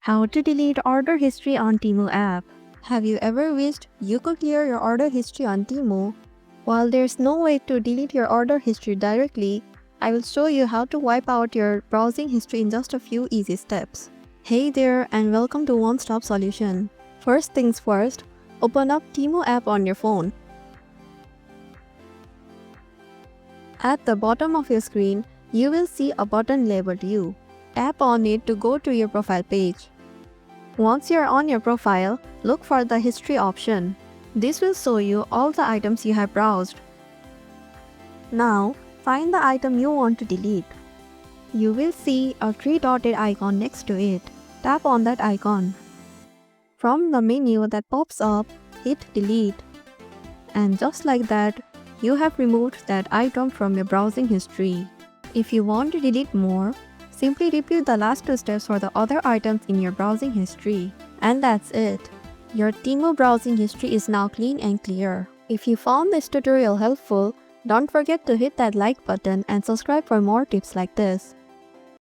How to delete order history on Temu app. Have you ever wished you could clear your order history on Temu? While there's no way to delete your order history directly, I will show you how to wipe out your browsing history in just a few easy steps. Hey there and welcome to One Stop Solution. First things first, open up Temu app on your phone. At the bottom of your screen, you will see a button labeled You. Tap on it to go to your profile page. Once you're on your profile, look for the History option. This will show you all the items you have browsed. Now, find the item you want to delete. You will see a three-dotted icon next to it. Tap on that icon. From the menu that pops up, hit Delete. And just like that, you have removed that item from your browsing history. If you want to delete more, simply repeat the last two steps for the other items in your browsing history. And that's it. Your Temu browsing history is now clean and clear. If you found this tutorial helpful, don't forget to hit that like button and subscribe for more tips like this.